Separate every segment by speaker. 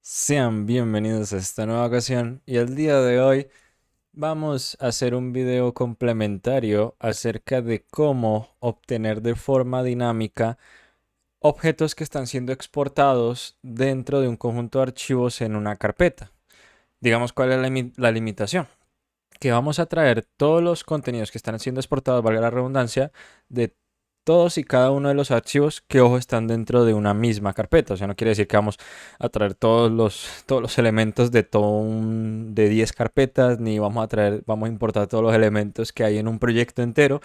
Speaker 1: Sean bienvenidos a esta nueva ocasión y el día de hoy vamos a hacer un video complementario acerca de cómo obtener de forma dinámica objetos que están siendo exportados dentro de un conjunto de archivos en una carpeta. Digamos cuál es la limitación, que vamos a traer todos los contenidos que están siendo exportados, valga la redundancia, de todos y cada uno de los archivos que, ojo, están dentro de una misma carpeta. O sea, no quiere decir que vamos a traer todos los elementos de 10 carpetas, ni vamos a importar todos los elementos que hay en un proyecto entero,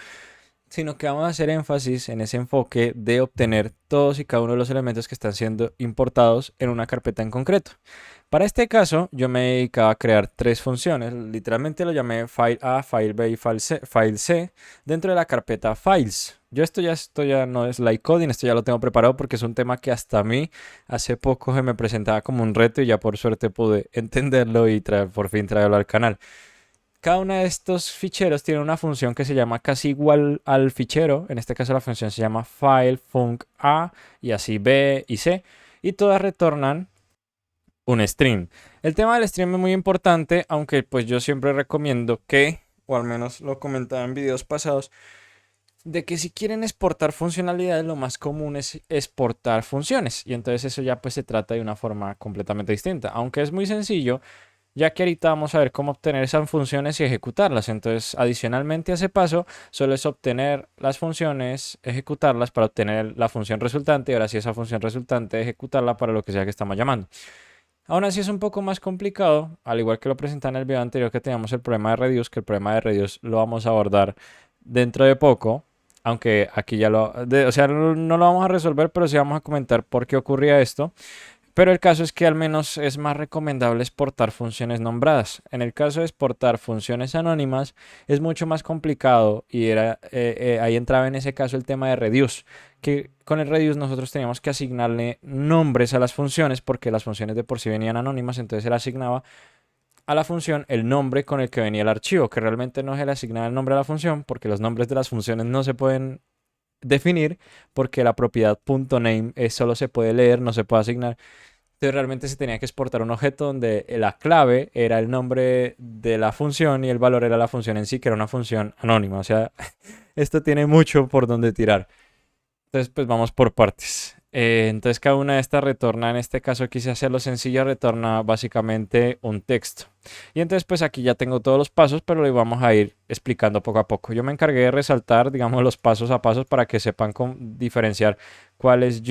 Speaker 1: sino que vamos a hacer énfasis en ese enfoque de obtener todos y cada uno de los elementos que están siendo importados en una carpeta en concreto. Para este caso, yo me dedicaba a crear tres funciones. Literalmente lo llamé file A, file B y file C dentro de la carpeta files. Esto ya no es light coding, esto ya lo tengo preparado porque es un tema que hasta a mí hace poco se me presentaba como un reto y ya por suerte pude entenderlo y por fin traerlo al canal. Cada uno de estos ficheros tiene una función que se llama casi igual al fichero. En este caso la función se llama file func A y así B y C. Y todas retornan un string. El tema del string es muy importante, aunque pues yo siempre recomiendo que, o al menos lo comentaba en videos pasados, de que si quieren exportar funcionalidades, lo más común es exportar funciones. Y entonces eso ya pues se trata de una forma completamente distinta. Aunque es muy sencillo, ya que ahorita vamos a ver cómo obtener esas funciones y ejecutarlas. Entonces, adicionalmente a ese paso, solo es obtener las funciones, ejecutarlas para obtener la función resultante y ahora sí esa función resultante ejecutarla para lo que sea que estamos llamando. Aún así es un poco más complicado, al igual que lo presenté en el video anterior que teníamos el problema de Reduce, que el problema de Reduce lo vamos a abordar dentro de poco, aunque aquí ya o sea, no lo vamos a resolver, pero sí vamos a comentar por qué ocurría esto. Pero el caso es que al menos es más recomendable exportar funciones nombradas. En el caso de exportar funciones anónimas es mucho más complicado y ahí entraba en ese caso el tema de reduce, que con el reduce nosotros teníamos que asignarle nombres a las funciones porque las funciones de por sí venían anónimas, entonces se le asignaba a la función el nombre con el que venía el archivo, que realmente no se le asignaba el nombre a la función porque los nombres de las funciones no se pueden definir porque la propiedad .name solo se puede leer, no se puede asignar. Entonces realmente se tenía que exportar un objeto donde la clave era el nombre de la función y el valor era la función en sí, que era una función anónima. O sea, esto tiene mucho por donde tirar. Entonces, pues vamos por partes. Entonces, cada una de estas retorna, en este caso quise hacerlo sencillo, retorna básicamente un texto. Y entonces, pues aquí ya tengo todos los pasos, pero lo vamos a ir explicando poco a poco. Yo me encargué de resaltar, digamos, los pasos a pasos para que sepan diferenciar cuáles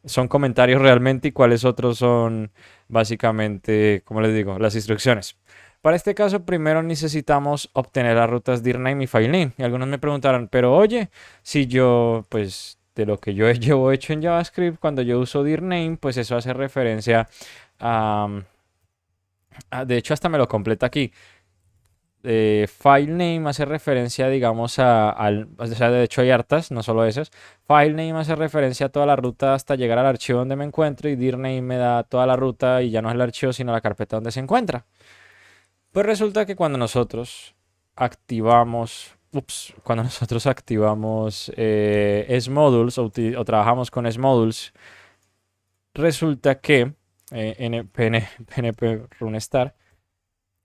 Speaker 1: son comentarios realmente y cuáles otros son básicamente, como les digo, las instrucciones. Para este caso, primero necesitamos obtener las rutas dirname y filename. Y algunos me preguntarán, pero oye, si yo, pues, de lo que yo llevo hecho en JavaScript, cuando yo uso dirname, pues eso hace referencia de hecho, hasta me lo completa aquí. File name hace referencia, digamos, o sea, de hecho hay hartas, no solo esas. File name hace referencia a toda la ruta hasta llegar al archivo donde me encuentro y dir name me da toda la ruta y ya no es el archivo, sino la carpeta donde se encuentra. Pues resulta que cuando nosotros activamos SModules o trabajamos con SModules, resulta que PNP runestar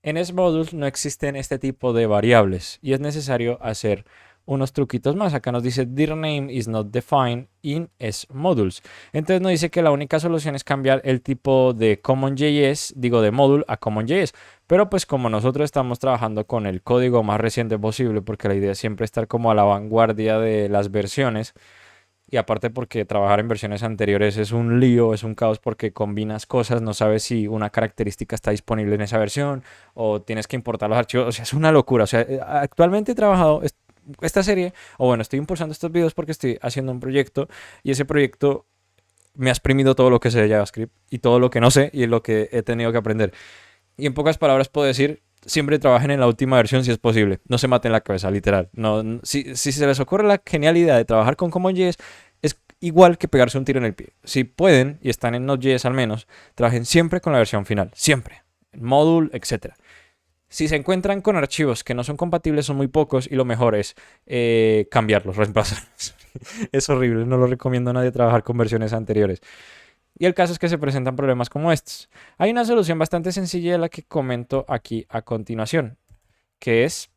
Speaker 1: en SModules no existen este tipo de variables y es necesario hacer unos truquitos más. Acá nos dice dir name is not defined in SModules. Entonces nos dice que la única solución es cambiar el tipo de CommonJS, digo de module a CommonJS. Pero pues como nosotros estamos trabajando con el código más reciente posible, porque la idea es siempre estar como a la vanguardia de las versiones, y aparte porque trabajar en versiones anteriores es un lío, es un caos porque combinas cosas, no sabes si una característica está disponible en esa versión o tienes que importar los archivos, o sea, es una locura. O sea, actualmente he trabajado esta serie, o bueno, estoy impulsando estos videos porque estoy haciendo un proyecto y ese proyecto me ha exprimido todo lo que sé de JavaScript y todo lo que no sé y lo que he tenido que aprender. Y en pocas palabras puedo decir, siempre trabajen en la última versión si es posible. No se maten la cabeza, literal. No, si se les ocurre la genial idea de trabajar con CommonJS, es igual que pegarse un tiro en el pie. Si pueden, y están en Node.js al menos, trabajen siempre con la versión final. Siempre. Module, etcétera. Si se encuentran con archivos que no son compatibles, son muy pocos y lo mejor es cambiarlos, reemplazarlos. Es horrible, no lo recomiendo a nadie trabajar con versiones anteriores. Y el caso es que se presentan problemas como estos. Hay una solución bastante sencilla de la que comento aquí a continuación, que es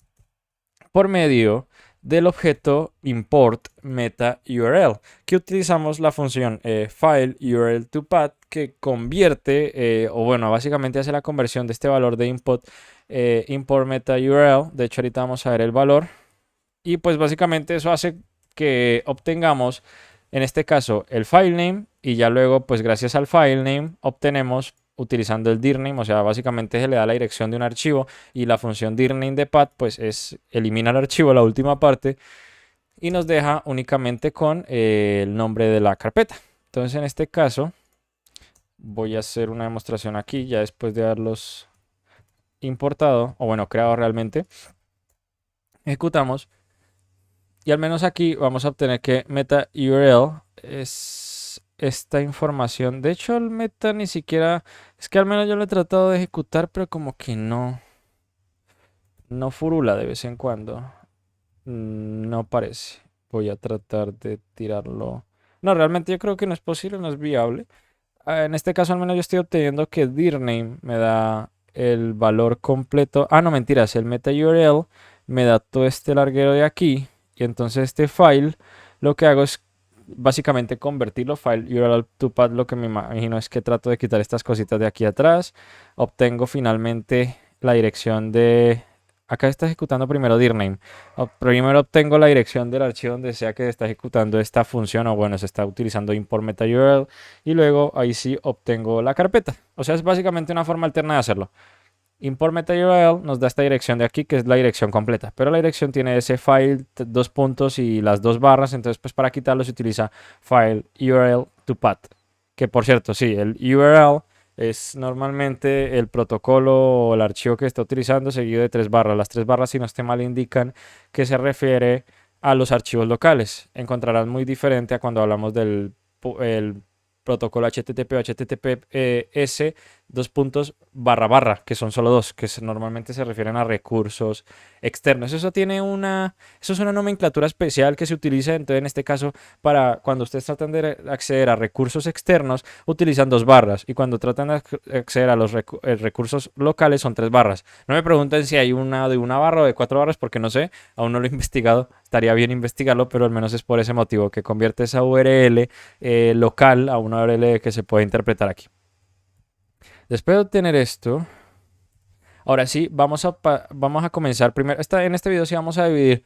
Speaker 1: por medio del objeto import meta URL, que utilizamos la función file URL to path, que convierte, o bueno, básicamente hace la conversión de este valor de import meta URL. De hecho, ahorita vamos a ver el valor. Y pues básicamente eso hace que obtengamos, en este caso, el file name, y ya luego, pues gracias al file name, obtenemos utilizando el dirname, o sea, básicamente se le da la dirección de un archivo y la función dirname de path, pues elimina el archivo, la última parte, y nos deja únicamente con el nombre de la carpeta. Entonces, en este caso, voy a hacer una demostración aquí, ya después de haberlos importado, o bueno, creado realmente. Ejecutamos. Y al menos aquí vamos a obtener que meta URL es esta información. De hecho, el meta ni siquiera... Es que al menos yo lo he tratado de ejecutar, pero como que no furula de vez en cuando. No parece. Voy a tratar de tirarlo. No, realmente yo creo que no es posible, no es viable. En este caso al menos yo estoy obteniendo que dirname me da el valor completo. Ah, no, mentiras. El meta URL me da todo este larguero de aquí. Y entonces este file, lo que hago es básicamente convertirlo. File URL to path, lo que me imagino es que trato de quitar estas cositas de aquí atrás. Obtengo finalmente la dirección de... Acá está ejecutando primero dirname. Primero obtengo la dirección del archivo donde sea que está ejecutando esta función, o bueno, se está utilizando import meta URL, y luego ahí sí obtengo la carpeta. O sea, es básicamente una forma alterna de hacerlo. Import meta URL nos da esta dirección de aquí, que es la dirección completa, pero la dirección tiene ese file, dos puntos y las dos barras. Entonces, pues para quitarlo se utiliza file URL to path, que por cierto, sí, el URL es normalmente el protocolo o el archivo que está utilizando seguido de tres barras. Las tres barras, si no esté mal, indican que se refiere a los archivos locales. Encontrarás muy diferente a cuando hablamos del el protocolo HTTP o HTTPS dos puntos barra barra, que son solo dos, que normalmente se refieren a recursos externos. Eso es una nomenclatura especial que se utiliza, entonces en este caso, para cuando ustedes tratan de acceder a recursos externos, utilizan dos barras, y cuando tratan de acceder a los recursos locales son tres barras. No me pregunten si hay una de una barra o de cuatro barras, porque no sé, aún no lo he investigado. Estaría bien investigarlo, pero al menos es por ese motivo, que convierte esa URL local a una URL que se puede interpretar aquí. Después de obtener esto, ahora sí, vamos a comenzar primero. En este video sí vamos a dividir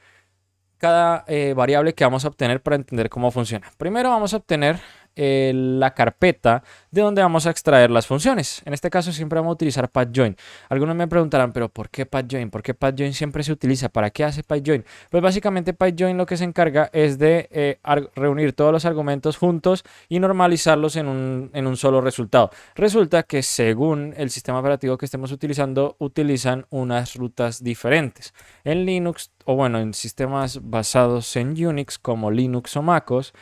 Speaker 1: cada variable que vamos a obtener para entender cómo funciona. Primero vamos a obtener la carpeta de donde vamos a extraer las funciones. En este caso siempre vamos a utilizar PathJoin. Algunos me preguntarán, pero ¿por qué PathJoin? ¿Por qué PathJoin siempre se utiliza? ¿Para qué hace PathJoin? Pues básicamente PathJoin lo que se encarga es de reunir todos los argumentos juntos y normalizarlos en un solo resultado. Resulta que según el sistema operativo que estemos utilizando, utilizan unas rutas diferentes. En Linux, o bueno, en sistemas basados en Unix como Linux o MacOS,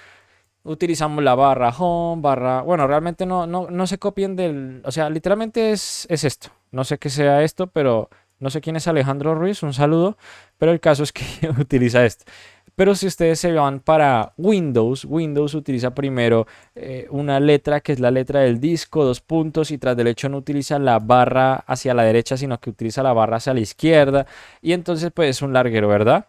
Speaker 1: utilizamos la barra home, bueno, realmente no se copien del... O sea, literalmente es esto. No sé qué sea esto, pero no sé quién es Alejandro Ruiz, un saludo. Pero el caso es que utiliza esto. Pero si ustedes se van para Windows utiliza primero una letra que es la letra del disco, dos puntos, y tras del hecho no utiliza la barra hacia la derecha, sino que utiliza la barra hacia la izquierda. Y entonces pues es un larguero, ¿verdad?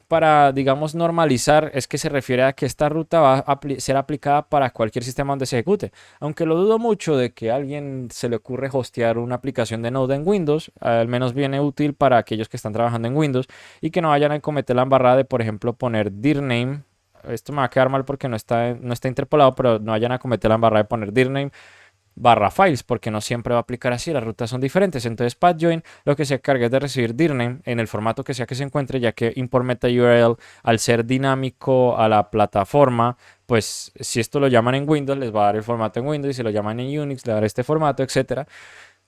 Speaker 1: Para, digamos, normalizar, es que se refiere a que esta ruta va a ser aplicada para cualquier sistema donde se ejecute. Aunque lo dudo mucho de que a alguien se le ocurre hostear una aplicación de Node en Windows, al menos viene útil para aquellos que están trabajando en Windows y que no vayan a cometer la embarrada de, por ejemplo, poner dirname. Esto me va a quedar mal porque no está interpolado, pero no vayan a cometer la embarrada de poner dirname barra files, porque no siempre va a aplicar así, las rutas son diferentes. Entonces PathJoin lo que se encarga es de recibir dirname en el formato que sea que se encuentre, ya que import meta URL, al ser dinámico a la plataforma, pues si esto lo llaman en Windows les va a dar el formato en Windows, y si lo llaman en Unix le va a dar este formato, etcétera.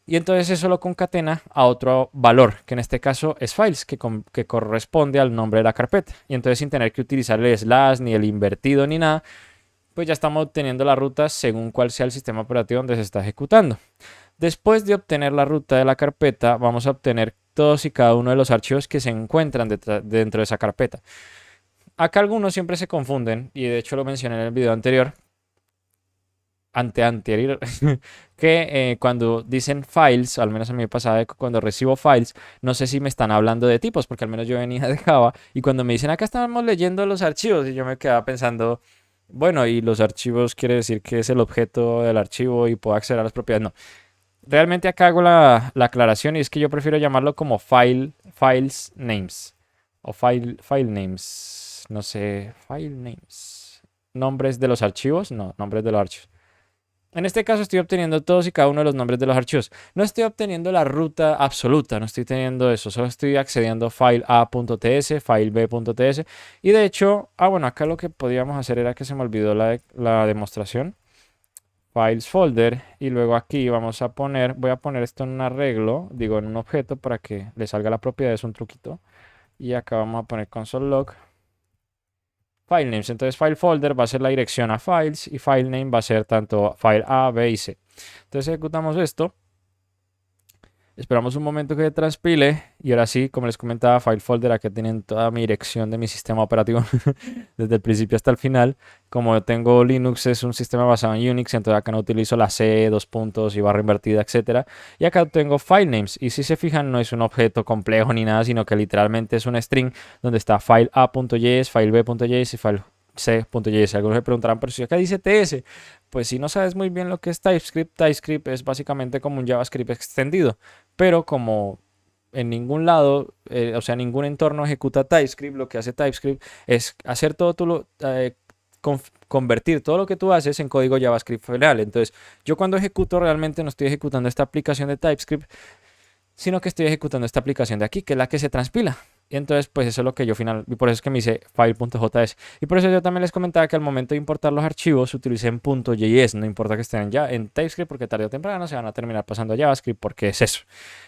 Speaker 1: Y entonces eso lo concatena a otro valor, que en este caso es files, que corresponde al nombre de la carpeta. Y entonces, sin tener que utilizar el slash, ni el invertido, ni nada, pues ya estamos obteniendo la ruta según cuál sea el sistema operativo donde se está ejecutando. Después de obtener la ruta de la carpeta, vamos a obtener todos y cada uno de los archivos que se encuentran dentro de esa carpeta. Acá algunos siempre se confunden, y de hecho lo mencioné en el video anterior, anterior, que cuando dicen files, al menos a mí me pasaba que cuando recibo files, no sé si me están hablando de tipos, porque al menos yo venía de Java, y cuando me dicen acá estamos leyendo los archivos, y yo me quedaba pensando, bueno, y los archivos quiere decir que es el objeto del archivo y puedo acceder a las propiedades. No, realmente acá hago la aclaración y es que yo prefiero llamarlo como files names, o file names, no sé, file names. Nombres de los archivos, no, nombres de los archivos. En este caso estoy obteniendo todos y cada uno de los nombres de los archivos. No estoy obteniendo la ruta absoluta, no estoy teniendo eso. Solo estoy accediendo a file a.ts, file b.ts. Y de hecho, bueno, acá lo que podíamos hacer era que se me olvidó la demostración. Files folder. Y luego aquí vamos a poner, voy a poner esto en un arreglo, digo en un objeto para que le salga la propiedad, es un truquito. Y acá vamos a poner console log. File names, entonces file folder va a ser la dirección a files y file name va a ser tanto file A, B y C. Entonces ejecutamos esto, esperamos un momento que transpile y ahora sí, como les comentaba, file folder, acá tienen toda mi dirección de mi sistema operativo desde el principio hasta el final. Como yo tengo Linux, es un sistema basado en Unix, entonces acá no utilizo la C, dos puntos y barra invertida, etcétera. Y acá tengo file names y si se fijan no es un objeto complejo ni nada, sino que literalmente es un string donde está file a.js, file b.js y file c.js. Algunos me preguntarán, pero si acá dice TS, pues si no sabes muy bien lo que es TypeScript, TypeScript es básicamente como un JavaScript extendido, pero como en ningún lado, o sea, ningún entorno ejecuta TypeScript, lo que hace TypeScript es hacer todo convertir todo lo que tú haces en código JavaScript real. Entonces, yo cuando ejecuto realmente no estoy ejecutando esta aplicación de TypeScript, sino que estoy ejecutando esta aplicación de aquí, que es la que se transpila. Y entonces, pues eso es lo que yo y por eso es que me hice file.js. Y por eso yo también les comentaba que al momento de importar los archivos utilicen .js, no importa que estén ya en TypeScript, porque tarde o temprano se van a terminar pasando a JavaScript, porque es eso.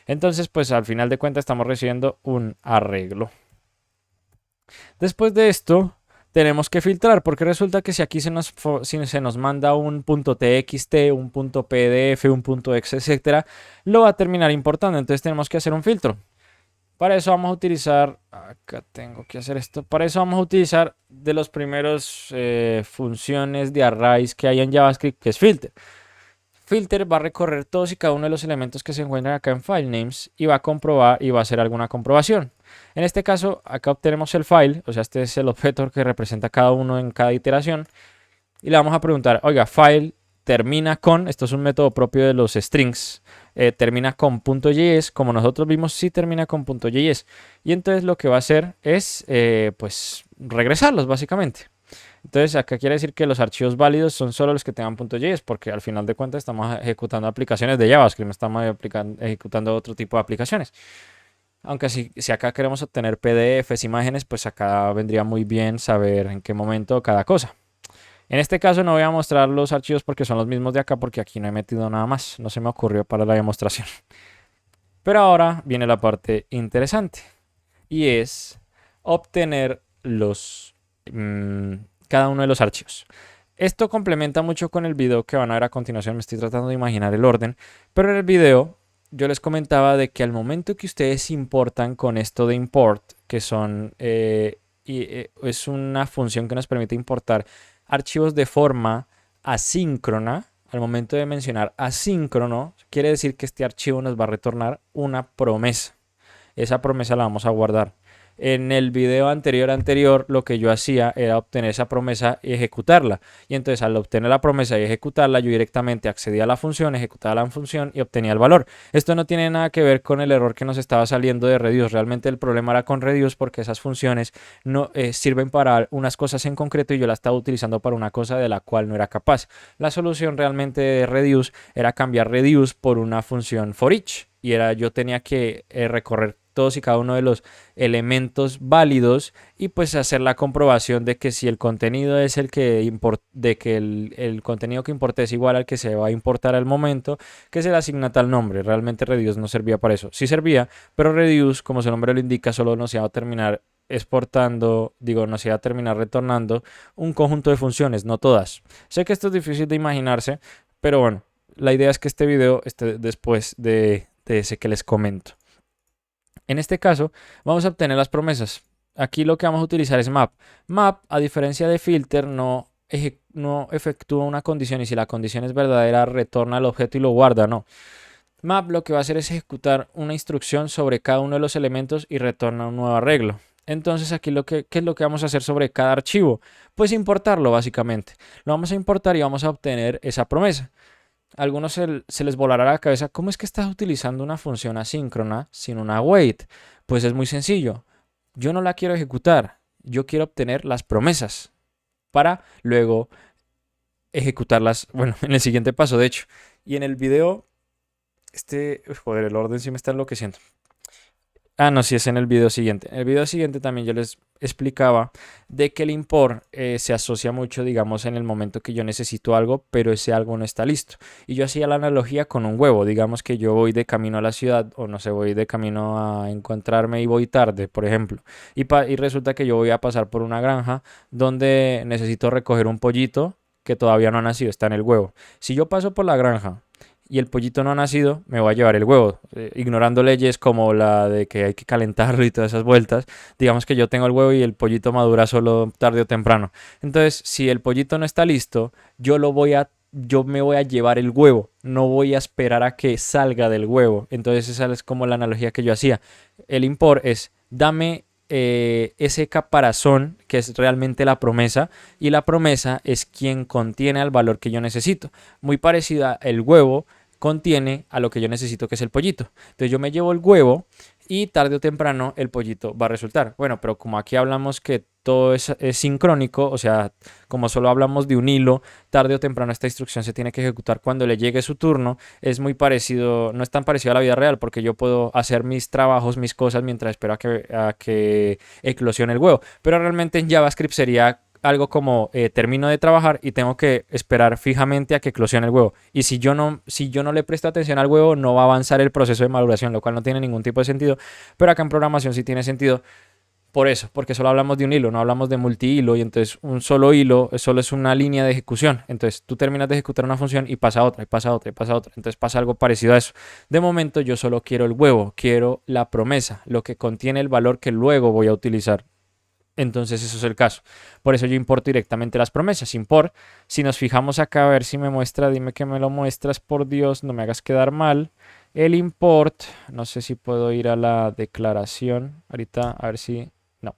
Speaker 1: Entonces, pues al final de cuentas estamos recibiendo un arreglo. Después de esto, tenemos que filtrar, porque resulta que si aquí si se nos manda un .txt, un .pdf, un .exe, etcétera, lo va a terminar importando. Entonces tenemos que hacer un filtro. Para eso vamos a utilizar, acá tengo que hacer esto, para eso vamos a utilizar de los primeros funciones de arrays que hay en JavaScript, que es filter. Filter va a recorrer todos y cada uno de los elementos que se encuentran acá en file names y va a comprobar y va a hacer alguna comprobación. En este caso, acá obtenemos el file, o sea, este es el objeto que representa cada uno en cada iteración. Y le vamos a preguntar, oiga, file termina con, esto es un método propio de los strings, termina con .js, como nosotros vimos, sí termina con .js. Y entonces lo que va a hacer es, pues, regresarlos básicamente. Entonces acá quiere decir que los archivos válidos son solo los que tengan .js, porque al final de cuentas estamos ejecutando aplicaciones de JavaScript, no estamos ejecutando otro tipo de aplicaciones. Aunque si acá queremos obtener PDFs, imágenes, pues acá vendría muy bien saber en qué momento cada cosa. En este caso no voy a mostrar los archivos porque son los mismos de acá, porque aquí no he metido nada más, no se me ocurrió para la demostración. Pero ahora viene la parte interesante y es obtener cada uno de los archivos. Esto complementa mucho con el video que van a ver a continuación. Me estoy tratando de imaginar el orden, pero en el video yo les comentaba de que al momento que ustedes importan con esto de import, que son es una función que nos permite importar archivos de forma asíncrona. Al momento de mencionar asíncrono, quiere decir que este archivo nos va a retornar una promesa. Esa promesa la vamos a guardar. En el video anterior, lo que yo hacía era obtener esa promesa y ejecutarla. Y entonces al obtener la promesa y ejecutarla, yo directamente accedía a la función, ejecutaba la función y obtenía el valor. Esto no tiene nada que ver con el error que nos estaba saliendo de Reduce. Realmente el problema era con Reduce porque esas funciones no sirven para unas cosas en concreto y yo la estaba utilizando para una cosa de la cual no era capaz. La solución realmente de Reduce era cambiar Reduce por una función for each. Y yo tenía que recorrer todos y cada uno de los elementos válidos y pues hacer la comprobación de que si el contenido es el que el contenido que importe es igual al que se va a importar al momento, que se le asigna tal nombre. Realmente Reduce no servía para eso. Sí servía, pero Reduce, como su nombre lo indica, solo nos iba a terminar nos iba a terminar retornando un conjunto de funciones, no todas. Sé que esto es difícil de imaginarse, pero bueno, la idea es que este video esté después de ese que les comento. En este caso, vamos a obtener las promesas. Aquí lo que vamos a utilizar es map. Map, a diferencia de filter, no no efectúa una condición y si la condición es verdadera, retorna el objeto y lo guarda, no. Map lo que va a hacer es ejecutar una instrucción sobre cada uno de los elementos y retorna un nuevo arreglo. Entonces aquí ¿qué es lo que vamos a hacer sobre cada archivo? Pues importarlo básicamente. Lo vamos a importar y vamos a obtener esa promesa. A algunos se les volará la cabeza, ¿cómo es que estás utilizando una función asíncrona sin una wait? Pues es muy sencillo. Yo no la quiero ejecutar, yo quiero obtener las promesas para luego ejecutarlas, bueno, en el siguiente paso de hecho. Y en el video, joder, el orden sí me está enloqueciendo. Ah, no, sí es en el video siguiente. En el video siguiente también yo les explicaba de que el import se asocia mucho, digamos, en el momento que yo necesito algo, pero ese algo no está listo. Y yo hacía la analogía con un huevo. Digamos que yo voy de camino a la ciudad, o no sé, voy de camino a encontrarme y voy tarde, por ejemplo. Y resulta que yo voy a pasar por una granja donde necesito recoger un pollito que todavía no ha nacido, está en el huevo. Si yo paso por la granja y el pollito no ha nacido, me va a llevar el huevo. Ignorando leyes como la de que hay que calentarlo y todas esas vueltas, digamos que yo tengo el huevo y el pollito madura solo tarde o temprano. Entonces, si el pollito no está listo, yo me voy a llevar el huevo, no voy a esperar a que salga del huevo. Entonces esa es como la analogía que yo hacía. El import es, dame ese caparazón que es realmente la promesa y la promesa es quien contiene al valor que yo necesito. Muy parecida, el huevo contiene a lo que yo necesito que es el pollito. Entonces yo me llevo el huevo y tarde o temprano el pollito va a resultar. Bueno, pero como aquí hablamos que todo es sincrónico, o sea, como solo hablamos de un hilo, tarde o temprano esta instrucción se tiene que ejecutar cuando le llegue su turno. Es muy parecido, no es tan parecido a la vida real porque yo puedo hacer mis trabajos, mis cosas mientras espero a que eclosione el huevo. Pero realmente en JavaScript sería algo como termino de trabajar y tengo que esperar fijamente a que eclosione el huevo. Y si yo no le presto atención al huevo, no va a avanzar el proceso de maduración, lo cual no tiene ningún tipo de sentido. Pero acá en programación sí tiene sentido. Por eso, porque solo hablamos de un hilo, no hablamos de multihilo y entonces un solo hilo solo es una línea de ejecución. Entonces tú terminas de ejecutar una función y pasa otra, y pasa otra, y pasa otra. Entonces pasa algo parecido a eso. De momento yo solo quiero el huevo, quiero la promesa, lo que contiene el valor que luego voy a utilizar. Entonces eso es el caso. Por eso yo importo directamente las promesas. Import, si nos fijamos acá, a ver si me muestra, dime que me lo muestras, por Dios, no me hagas quedar mal. El import, no sé si puedo ir a la declaración. Ahorita, a ver si... No.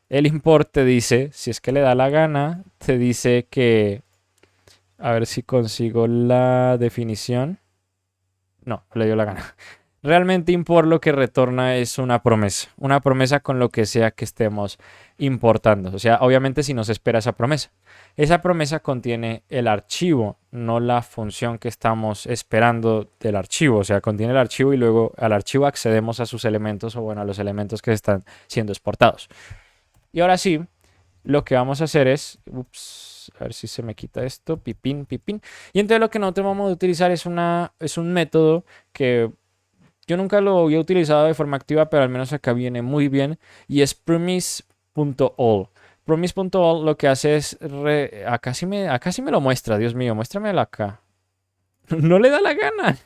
Speaker 1: El import te dice, si es que le da la gana, te dice que... A ver si consigo la definición. No, le dio la gana. Realmente import lo que retorna es una promesa con lo que sea que estemos importando. O sea, obviamente si nos espera esa promesa. Esa promesa contiene el archivo, no la función que estamos esperando del archivo. O sea, contiene el archivo y luego al archivo accedemos a sus elementos o bueno, a los elementos que están siendo exportados. Y ahora sí, lo que vamos a hacer es, a ver si se me quita esto, pipín, pipín. Y entonces lo que nosotros vamos a utilizar es un método que yo nunca lo había utilizado de forma activa, pero al menos acá viene muy bien. Y es promise.all. Promise.all lo que hace es... acá sí me lo muestra, Dios mío, muéstramelo acá. No le da la gana.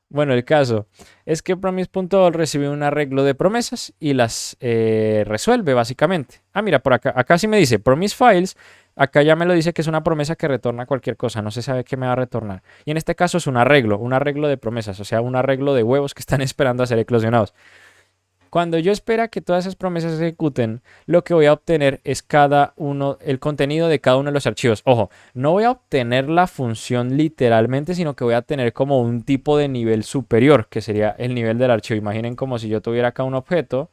Speaker 1: Bueno, el caso es que promise.all recibe un arreglo de promesas y las resuelve básicamente. Ah, mira, por acá sí me dice promise files. Acá ya me lo dice que es una promesa que retorna cualquier cosa, no se sabe qué me va a retornar. Y en este caso es un arreglo de promesas, o sea, un arreglo de huevos que están esperando a ser eclosionados. Cuando yo espera que todas esas promesas se ejecuten, lo que voy a obtener es el contenido de cada uno de los archivos. Ojo, no voy a obtener la función literalmente, sino que voy a tener como un tipo de nivel superior, que sería el nivel del archivo. Imaginen como si yo tuviera acá un objeto.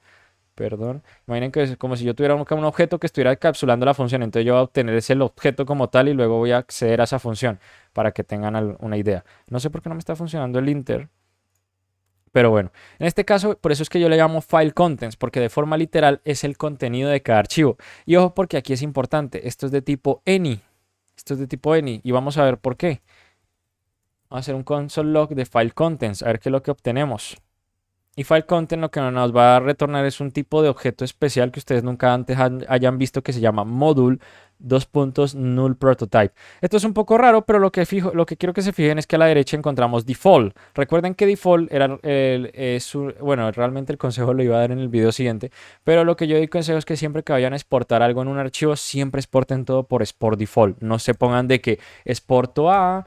Speaker 1: Perdón. Imaginen que es como si yo tuviera un objeto que estuviera encapsulando la función. Entonces yo voy a obtener ese objeto como tal y luego voy a acceder a esa función para que tengan una idea. No sé por qué no me está funcionando el inter. Pero bueno, en este caso, por eso es que yo le llamo file contents, porque de forma literal es el contenido de cada archivo. Y ojo, porque aquí es importante, esto es de tipo any. Esto es de tipo any y vamos a ver por qué. Vamos a hacer un console log de file contents, a ver qué es lo que obtenemos. Y file content lo que nos va a retornar es un tipo de objeto especial que ustedes nunca antes hayan visto que se llama module dos puntos null prototype. Esto es un poco raro, pero lo que quiero que se fijen es que a la derecha encontramos default. Recuerden que default era bueno, realmente el consejo lo iba a dar en el video siguiente, pero lo que yo doy consejo es que siempre que vayan a exportar algo en un archivo, siempre exporten todo por export default. No se pongan de que exporto A,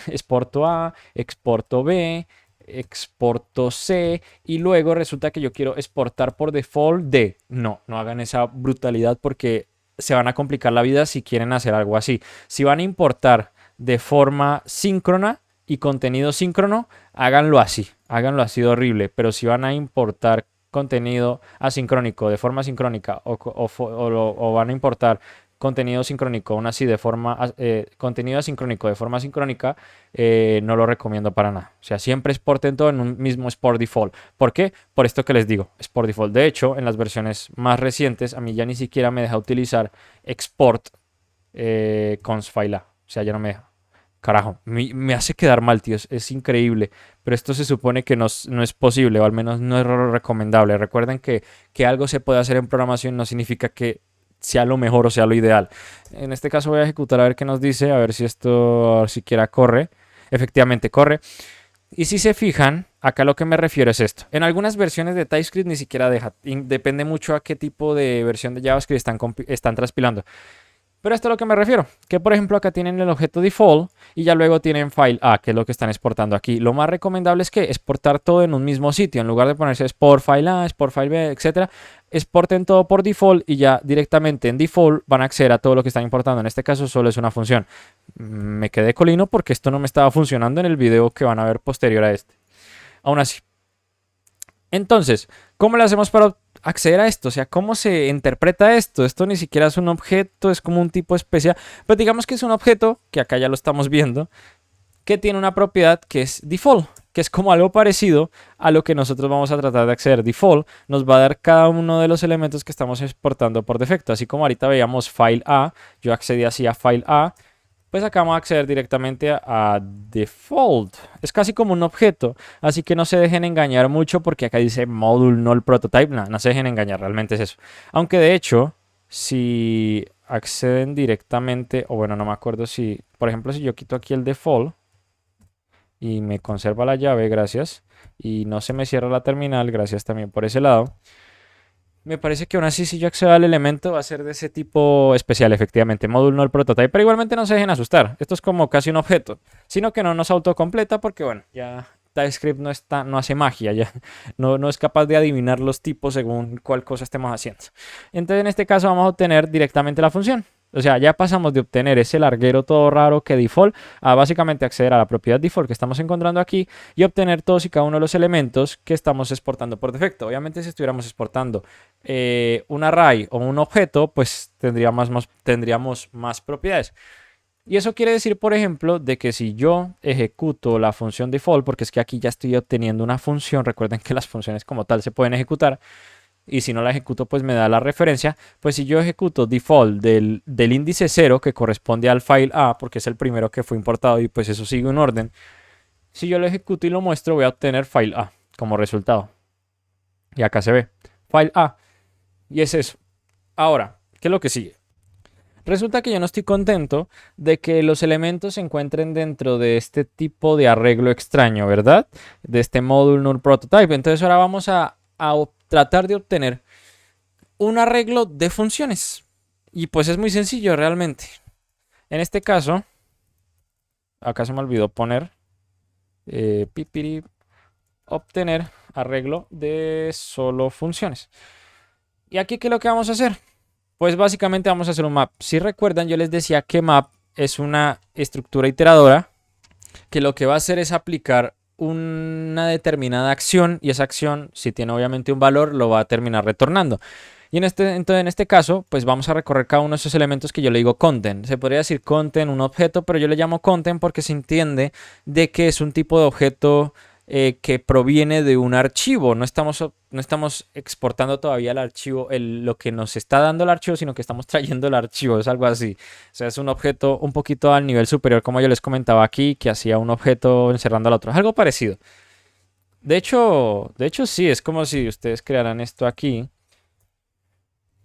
Speaker 1: exporto A, exporto B, exporto C y luego resulta que yo quiero exportar por default D. No, no hagan esa brutalidad porque se van a complicar la vida si quieren hacer algo así. Si van a importar de forma síncrona y contenido síncrono, háganlo así de horrible. Pero si van a importar contenido asincrónico de forma sincrónica o van a importar contenido sincrónico, aún así de forma contenido asincrónico de forma sincrónica, no lo recomiendo para nada. O sea, siempre exporten todo en un mismo export default. ¿Por qué? Por esto que les digo, export default. De hecho, en las versiones más recientes, a mí ya ni siquiera me deja utilizar export const file A. O sea, ya no me deja. Carajo, me hace quedar mal, tío. Es increíble. Pero esto se supone que no es posible, o al menos no es recomendable. Recuerden que algo se puede hacer en programación no significa que sea lo mejor o sea lo ideal. En este caso voy a ejecutar a ver qué nos dice, a ver si esto siquiera corre. Efectivamente corre. Y si se fijan, acá lo que me refiero es esto. En algunas versiones de TypeScript ni siquiera deja. Depende mucho a qué tipo de versión de JavaScript están transpilando. Pero esto es a lo que me refiero, que por ejemplo acá tienen el objeto default y ya luego tienen file A, que es lo que están exportando aquí. Lo más recomendable es que exportar todo en un mismo sitio, en lugar de ponerse export file A, export file B, etcétera, exporten todo por default y ya directamente en default van a acceder a todo lo que están importando. En este caso solo es una función. Me quedé colino porque esto no me estaba funcionando en el video que van a ver posterior a este. Aún así. Entonces, ¿cómo le hacemos para acceder a esto? O sea, ¿cómo se interpreta esto? Esto ni siquiera es un objeto, es como un tipo especial. Pero digamos que es un objeto, que acá ya lo estamos viendo, que tiene una propiedad que es default, que es como algo parecido a lo que nosotros vamos a tratar de acceder. Default nos va a dar cada uno de los elementos que estamos exportando por defecto. Así como ahorita veíamos file A, yo accedí así a file A, pues acá vamos a acceder directamente a default. Es casi como un objeto, así que no se dejen engañar mucho porque acá dice module null prototype. No se dejen engañar, realmente es eso. Aunque de hecho, si acceden directamente, o bueno, no me acuerdo si, por ejemplo, si yo quito aquí el default y me conserva la llave, gracias, y no se me cierra la terminal, gracias también por ese lado. Me parece que aún así si yo accedo al elemento va a ser de ese tipo especial, efectivamente, módulo no el prototype, pero igualmente no se dejen asustar, esto es como casi un objeto, sino que no nos autocompleta porque bueno, ya TypeScript no hace magia, ya no es capaz de adivinar los tipos según cuál cosa estemos haciendo. Entonces en este caso vamos a obtener directamente la función. O sea, ya pasamos de obtener ese larguero todo raro que default a básicamente acceder a la propiedad default que estamos encontrando aquí y obtener todos y cada uno de los elementos que estamos exportando por defecto. Obviamente si estuviéramos exportando un array o un objeto, pues tendríamos más propiedades. Y eso quiere decir, por ejemplo, de que si yo ejecuto la función default, porque es que aquí ya estoy obteniendo una función, recuerden que las funciones como tal se pueden ejecutar, y si no la ejecuto pues me da la referencia, pues si yo ejecuto default del índice 0 que corresponde al file A, porque es el primero que fue importado y pues eso sigue un orden, si yo lo ejecuto y lo muestro voy a obtener file A como resultado. Y acá se ve, file A. Y es eso. Ahora, ¿qué es lo que sigue? Resulta que yo no estoy contento de que los elementos se encuentren dentro de este tipo de arreglo extraño, ¿verdad? De este module null prototype. Entonces ahora vamos a tratar de obtener un arreglo de funciones. Y pues es muy sencillo realmente. En este caso, acá se me olvidó poner obtener arreglo de solo funciones. ¿Y aquí qué es lo que vamos a hacer? Pues básicamente vamos a hacer un map. Si recuerdan, yo les decía que map es una estructura iteradora que lo que va a hacer es aplicar una determinada acción y esa acción, si tiene obviamente un valor, lo va a terminar retornando. Y entonces, en este caso, pues vamos a recorrer cada uno de esos elementos que yo le digo content. Se podría decir content, un objeto, pero yo le llamo content porque se entiende de que es un tipo de objeto que proviene de un archivo. No estamos exportando todavía el archivo, lo que nos está dando el archivo, sino que estamos trayendo el archivo. Es algo así. O sea, es un objeto un poquito al nivel superior, como yo les comentaba aquí, que hacía un objeto encerrando al otro. Es algo parecido. De hecho sí, es como si ustedes crearan esto aquí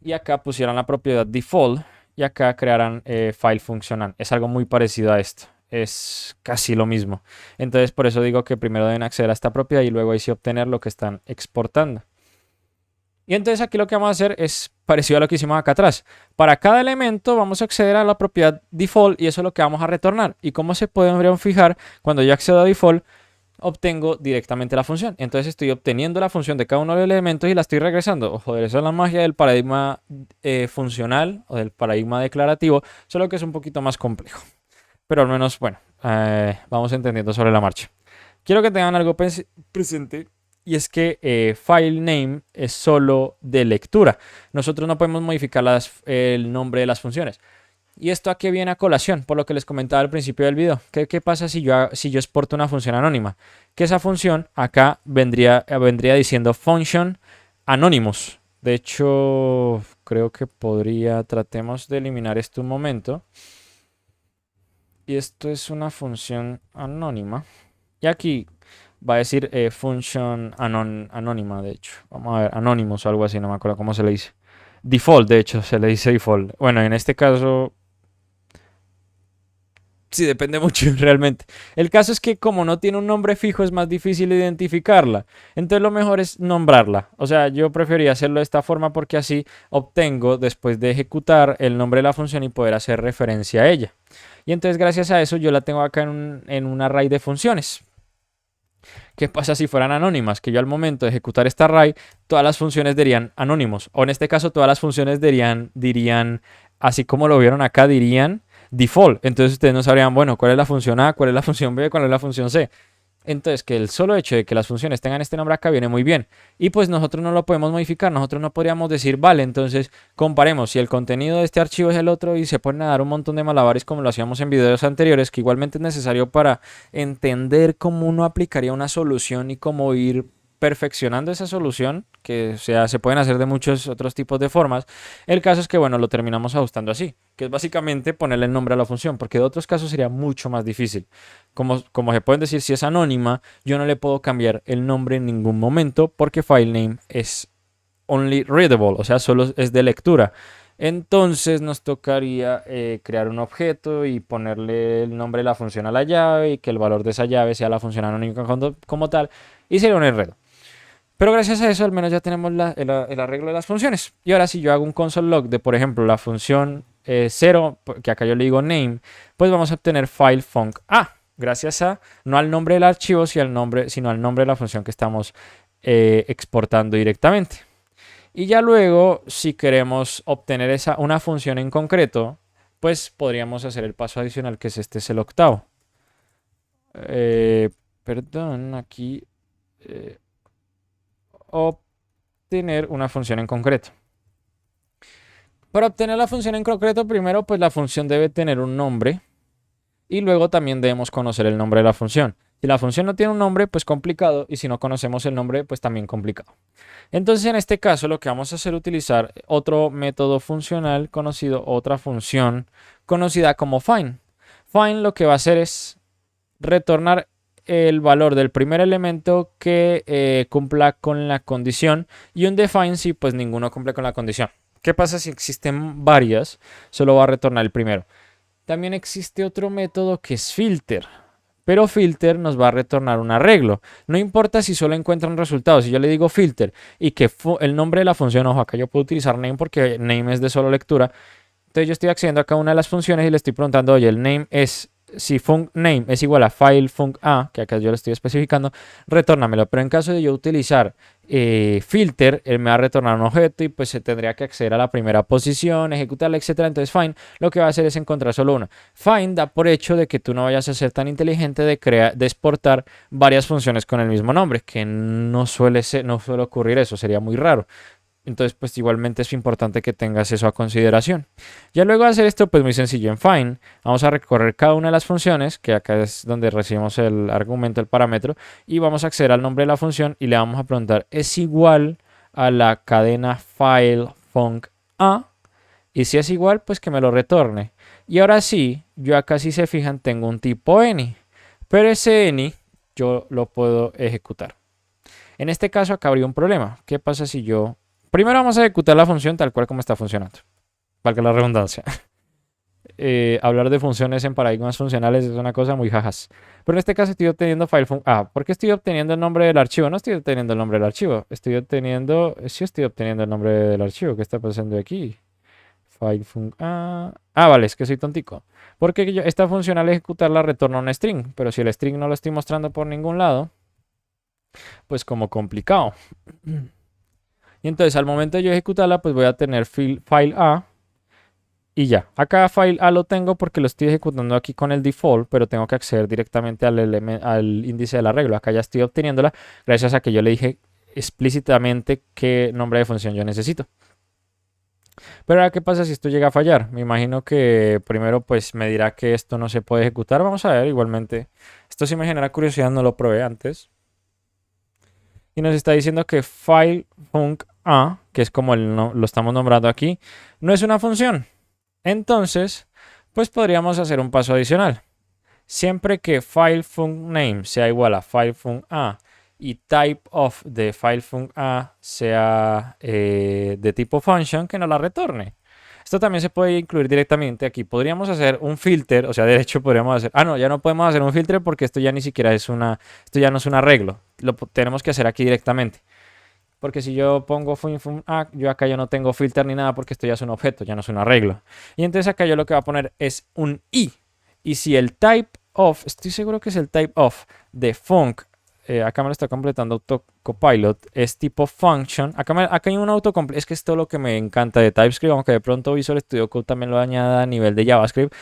Speaker 1: y acá pusieran la propiedad default y acá crearán file funcional. Es algo muy parecido a esto. Es casi lo mismo. Entonces por eso digo que primero deben acceder a esta propiedad y luego ahí sí obtener lo que están exportando. Y entonces aquí lo que vamos a hacer es parecido a lo que hicimos acá atrás. Para cada elemento vamos a acceder a la propiedad default y eso es lo que vamos a retornar. ¿Y cómo se pueden fijar? Cuando yo accedo a default, obtengo directamente la función. Entonces estoy obteniendo la función de cada uno de los elementos y la estoy regresando. Oh, joder, eso es la magia del paradigma funcional o del paradigma declarativo, solo que es un poquito más complejo. Pero al menos, bueno, vamos entendiendo sobre la marcha. Quiero que tengan algo presente y es que file name es solo de lectura. Nosotros no podemos modificar el nombre de las funciones. Y esto aquí viene a colación, por lo que les comentaba al principio del video. ¿Qué pasa si yo exporto una función anónima? Que esa función acá vendría diciendo function anonymous. De hecho, creo que tratemos de eliminar esto un momento. Y esto es una función anónima. Y aquí va a decir function anónima, de hecho. Vamos a ver, anonymous o algo así, no me acuerdo cómo se le dice. Default, de hecho, se le dice default. Bueno, en este caso sí, depende mucho realmente. El caso es que como no tiene un nombre fijo es más difícil identificarla. Entonces lo mejor es nombrarla. O sea, yo prefería hacerlo de esta forma porque así obtengo después de ejecutar el nombre de la función y poder hacer referencia a ella. Y entonces gracias a eso yo la tengo acá en un array de funciones. ¿Qué pasa si fueran anónimas? Que yo al momento de ejecutar esta array, todas las funciones dirían anónimos. O en este caso todas las funciones dirían así como lo vieron acá, dirían default. Entonces ustedes no sabrían, bueno, cuál es la función A, cuál es la función B, cuál es la función C. Entonces, que el solo hecho de que las funciones tengan este nombre acá viene muy bien. Y pues nosotros no lo podemos modificar. Nosotros no podríamos decir, vale, entonces comparemos si el contenido de este archivo es el otro y se ponen a dar un montón de malabares como lo hacíamos en videos anteriores, que igualmente es necesario para entender cómo uno aplicaría una solución y cómo ir perfeccionando esa solución, que se pueden hacer de muchos otros tipos de formas. El caso es que, bueno, lo terminamos ajustando así, que es básicamente ponerle el nombre a la función, porque de otros casos sería mucho más difícil. Como se pueden decir, si es anónima, yo no le puedo cambiar el nombre en ningún momento, porque file name es only readable, o sea, solo es de lectura. Entonces nos tocaría crear un objeto y ponerle el nombre de la función a la llave y que el valor de esa llave sea la función anónima como tal, y sería un enredo. Pero gracias a eso al menos ya tenemos el arreglo de las funciones. Y ahora si yo hago un console log de, por ejemplo, la función 0, que acá yo le digo name, pues vamos a obtener file func a. Gracias a, no al nombre del archivo, sino al nombre de la función que estamos exportando directamente. Y ya luego, si queremos obtener una función en concreto, pues podríamos hacer el paso adicional, que es el octavo. Perdón, aquí... obtener una función en concreto. Para obtener la función en concreto, primero pues la función debe tener un nombre y luego también debemos conocer el nombre de la función. Si la función no tiene un nombre, pues complicado, y si no conocemos el nombre, pues también complicado. Entonces en este caso lo que vamos a hacer es utilizar otro método funcional conocido, otra función conocida como find. Find lo que va a hacer es retornar el valor del primer elemento que cumpla con la condición, y un define si pues ninguno cumple con la condición. ¿Qué pasa si existen varias? Solo va a retornar el primero. También existe otro método que es filter, pero filter nos va a retornar un arreglo. No importa si solo encuentra un resultado. Si yo le digo filter y que el nombre de la función, ojo, acá yo puedo utilizar name porque name es de solo lectura. Entonces yo estoy accediendo acá a una de las funciones y le estoy preguntando, oye, el name es... Si func name es igual a file func a, que acá yo lo estoy especificando, retórnamelo. Pero en caso de yo utilizar filter, él me va a retornar un objeto y pues se tendría que acceder a la primera posición, ejecutarla, etcétera. Entonces find lo que va a hacer es encontrar solo una. Find da por hecho de que tú no vayas a ser tan inteligente de exportar varias funciones con el mismo nombre, que no suele ocurrir eso, sería muy raro. Entonces, pues igualmente es importante que tengas eso a consideración. Ya luego de hacer esto, pues muy sencillo. En find vamos a recorrer cada una de las funciones, que acá es donde recibimos el argumento, el parámetro, y vamos a acceder al nombre de la función y le vamos a preguntar, ¿es igual a la cadena file func a? Y si es igual, pues que me lo retorne. Y ahora sí, yo acá si se fijan tengo un tipo any, pero ese any yo lo puedo ejecutar. En este caso acá habría un problema. ¿Qué pasa si yo... Primero vamos a ejecutar la función tal cual como está funcionando, valga la redundancia. hablar de funciones en paradigmas funcionales es una cosa muy jajas. Pero en este caso estoy obteniendo filefunc. Ah, ¿por qué estoy obteniendo el nombre del archivo? No estoy obteniendo el nombre del archivo. Sí estoy obteniendo el nombre del archivo. ¿Qué está pasando aquí? Filefunc. Vale, es que soy tontico. Porque esta función al ejecutarla retorna un string. Pero si el string no lo estoy mostrando por ningún lado, pues como complicado. Y entonces al momento de yo ejecutarla, pues voy a tener file A. Y ya, acá file A lo tengo porque lo estoy ejecutando aquí con el default, pero tengo que acceder directamente al índice del arreglo. Acá ya estoy obteniéndola gracias a que yo le dije explícitamente qué nombre de función yo necesito. Pero ahora, ¿qué pasa si esto llega a fallar? Me imagino que primero pues me dirá que esto no se puede ejecutar. Vamos a ver, igualmente. Esto sí me genera curiosidad, no lo probé antes. Y nos está diciendo que filefunc A, que es como lo estamos nombrando aquí, no es una función. Entonces, pues podríamos hacer un paso adicional. Siempre que filefuncName sea igual a filefunc_a y typeOf de filefunc_a sea de tipo function, que nos la retorne. Esto también se puede incluir directamente aquí. Podríamos hacer un filter, o sea, de hecho podríamos hacer... no, ya no podemos hacer un filtro porque esto ya ni siquiera es esto ya no es un arreglo. Lo tenemos que hacer aquí directamente. Porque si yo pongo yo acá ya no tengo filter ni nada porque esto ya es un objeto, ya no es un arreglo. Y entonces acá yo lo que voy a poner es un i. Y si el typeOf, estoy seguro que es el typeOf de func, acá me lo está completando AutoCopilot, es tipo function. Acá hay un autocomplete, es que esto es lo que me encanta de TypeScript, aunque de pronto Visual Studio Code también lo añada a nivel de JavaScript.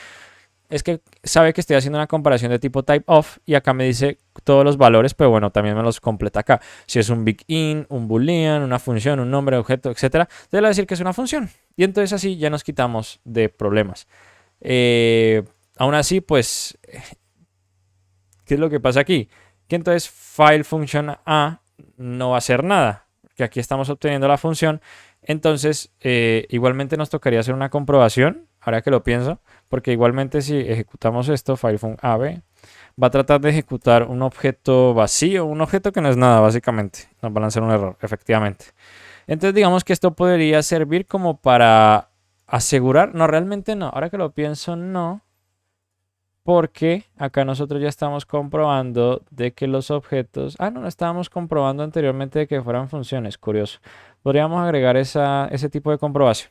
Speaker 1: Es que sabe que estoy haciendo una comparación de tipo typeOf y acá me dice todos los valores, pero bueno, también me los completa acá. Si es un begin, un boolean, una función, un nombre, objeto, etc. Te va a decir que es una función. Y entonces así ya nos quitamos de problemas. Aún así, pues, ¿qué es lo que pasa aquí? Que entonces file function a no va a hacer nada. Que aquí estamos obteniendo la función. Entonces, igualmente nos tocaría hacer una comprobación, ahora que lo pienso, porque igualmente si ejecutamos esto, filefunc_ab, va a tratar de ejecutar un objeto vacío, un objeto que no es nada, básicamente. Nos va a lanzar un error, efectivamente. Entonces, digamos que esto podría servir como para asegurar, no, realmente no, ahora que lo pienso, no. Porque acá nosotros ya estamos comprobando de que los objetos... no estábamos comprobando anteriormente de que fueran funciones. Curioso. Podríamos agregar ese tipo de comprobación.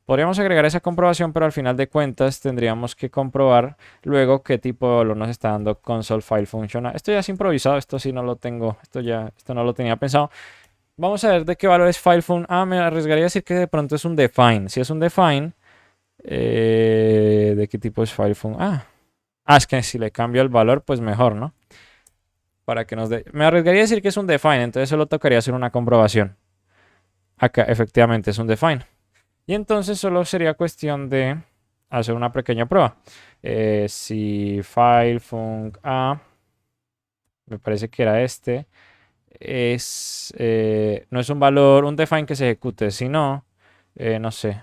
Speaker 1: Podríamos agregar esa comprobación, pero al final de cuentas tendríamos que comprobar luego qué tipo de valor nos está dando console file function. Esto ya es improvisado, esto sí no lo tengo, esto no lo tenía pensado. Vamos a ver de qué valor es filefunc. Me arriesgaría a decir que de pronto es un define. Si es un define, ¿de qué tipo es filefunc? Es que si le cambio el valor, pues mejor, ¿no? Para que nos dé... Me arriesgaría a decir que es un define, entonces solo tocaría hacer una comprobación. Acá efectivamente es un define. Y entonces solo sería cuestión de hacer una pequeña prueba. Si filefunc_a, me parece que era este, no es un valor, un define que se ejecute, sino, no sé,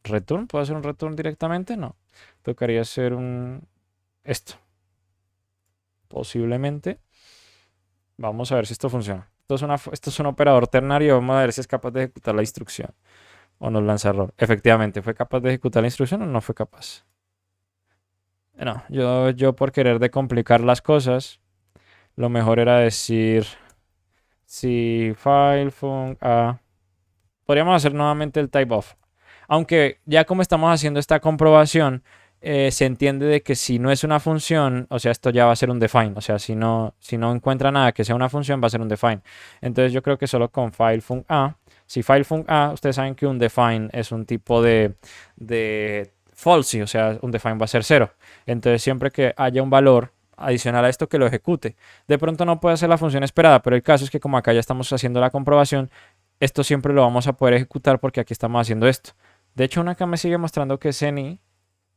Speaker 1: return, ¿puedo hacer un return directamente? No, tocaría hacer esto. Posiblemente. Vamos a ver si esto funciona. Esto es un operador ternario. Vamos a ver si es capaz de ejecutar la instrucción. O nos lanza error. Efectivamente, ¿fue capaz de ejecutar la instrucción o no fue capaz? No, yo por querer de complicar las cosas, lo mejor era decir si filefunc_a. Podríamos hacer nuevamente el typeOf. Aunque ya como estamos haciendo esta comprobación, se entiende de que si no es una función, o sea, esto ya va a ser un define. O sea, si no encuentra nada que sea una función, va a ser un define. Entonces yo creo que solo con filefunc_a. Si filefunc_a, ustedes saben que un define es un tipo de false, o sea, un define va a ser 0. Entonces siempre que haya un valor adicional a esto, que lo ejecute. De pronto no puede hacer la función esperada, pero el caso es que como acá ya estamos haciendo la comprobación, esto siempre lo vamos a poder ejecutar porque aquí estamos haciendo esto. De hecho, acá me sigue mostrando que es any,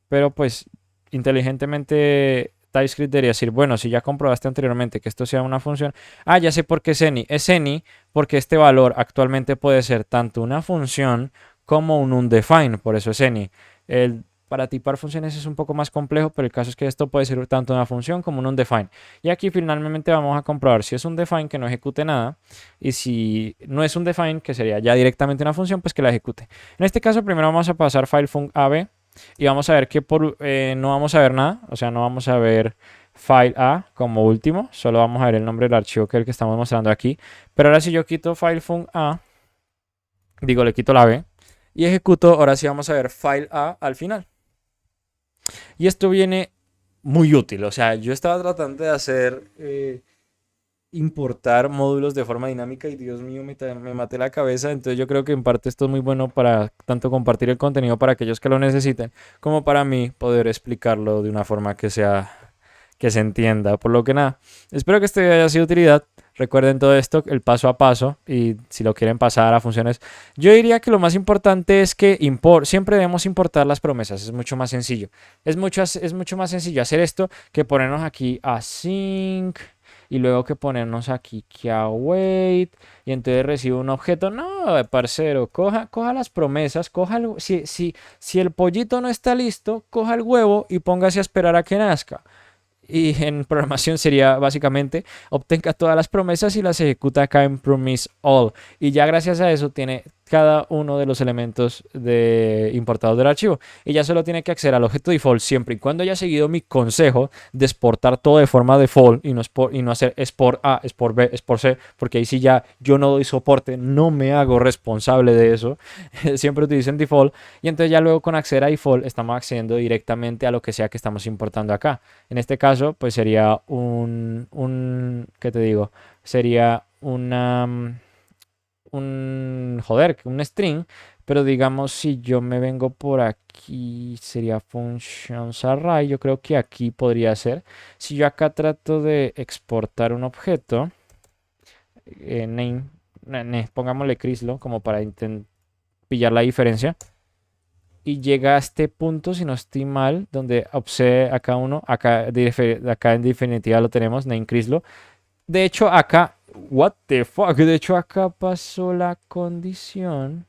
Speaker 1: pero pues inteligentemente TypeScript debería decir, bueno, si ya comprobaste anteriormente que esto sea una función, ya sé por qué es any. Es any porque este valor actualmente puede ser tanto una función como un undefined, por eso es any. Para tipar funciones es un poco más complejo, pero el caso es que esto puede ser tanto una función como un undefined. Y aquí finalmente vamos a comprobar si es un define que no ejecute nada, y si no es un define, que sería ya directamente una función, pues que la ejecute. En este caso primero vamos a pasar filefunc_ab y vamos a ver que no vamos a ver nada, o sea, no vamos a ver file A como último, solo vamos a ver el nombre del archivo que es el que estamos mostrando aquí. Pero ahora si yo quito file func A, digo, le quito la B y ejecuto, ahora sí vamos a ver file A al final. Y esto viene muy útil, o sea, yo estaba tratando de hacer importar módulos de forma dinámica y Dios mío, me maté la cabeza. Entonces yo creo que en parte esto es muy bueno para tanto compartir el contenido para aquellos que lo necesiten, como para mí poder explicarlo de una forma que se entienda. Por lo que nada, espero que este video haya sido de utilidad. Recuerden todo esto, el paso a paso, y si lo quieren pasar a funciones, yo diría que lo más importante es que siempre debemos importar las promesas, es mucho más sencillo. Es mucho más sencillo hacer esto que ponernos aquí async y luego que ponernos aquí que await y entonces recibo un objeto. No, parcero, coja las promesas, si el pollito no está listo, coja el huevo y póngase a esperar a que nazca. Y en programación sería básicamente obtenga todas las promesas y las ejecuta acá en promise all. Y ya gracias a eso tiene cada uno de los elementos importados del archivo. Y ya solo tiene que acceder al objeto default siempre y cuando haya seguido mi consejo de exportar todo de forma default y no hacer export A, export B, export C, porque ahí sí ya yo no doy soporte, no me hago responsable de eso. Siempre utilicen default. Y entonces ya luego con acceder a default estamos accediendo directamente a lo que sea que estamos importando acá. En este caso, pues sería ¿qué te digo? Sería un string, pero digamos si yo me vengo por aquí, sería functions array, yo creo que aquí podría ser. Si yo acá trato de exportar un objeto, pongámosle Crislo, como para pillar la diferencia. Y llega a este punto, si no estoy mal, donde observe acá acá en definitiva lo tenemos, name Crislo. De hecho, acá, what the fuck, de hecho acá pasó la condición.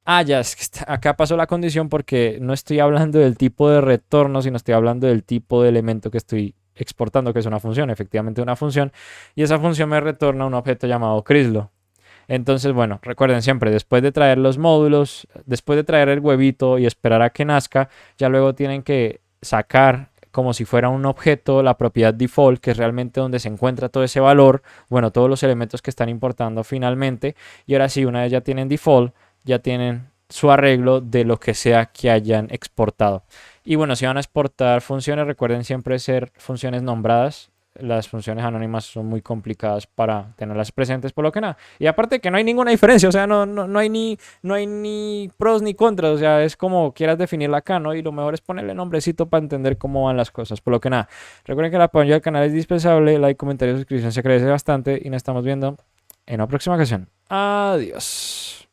Speaker 1: Ah, ya, es que acá pasó la condición porque no estoy hablando del tipo de retorno, sino estoy hablando del tipo de elemento que estoy exportando, que es una función, efectivamente una función. Y esa función me retorna un objeto llamado Crislo. Entonces, bueno, recuerden siempre, después de traer los módulos, después de traer el huevito y esperar a que nazca, ya luego tienen que sacar como si fuera un objeto la propiedad default, que es realmente donde se encuentra todo ese valor, bueno, todos los elementos que están importando finalmente. Y ahora sí, una vez ya tienen default, ya tienen su arreglo de lo que sea que hayan exportado. Y bueno, si van a exportar funciones, recuerden siempre ser funciones nombradas. Las funciones anónimas son muy complicadas para tenerlas presentes, por lo que nada. Y aparte que no hay ninguna diferencia, o sea, no hay ni pros ni contras, o sea, es como quieras definirla acá, ¿no? Y lo mejor es ponerle nombrecito para entender cómo van las cosas, por lo que nada. Recuerden que el apoyo al canal es dispensable, like, comentario, suscripción se agradece bastante y nos estamos viendo en la próxima ocasión. Adiós.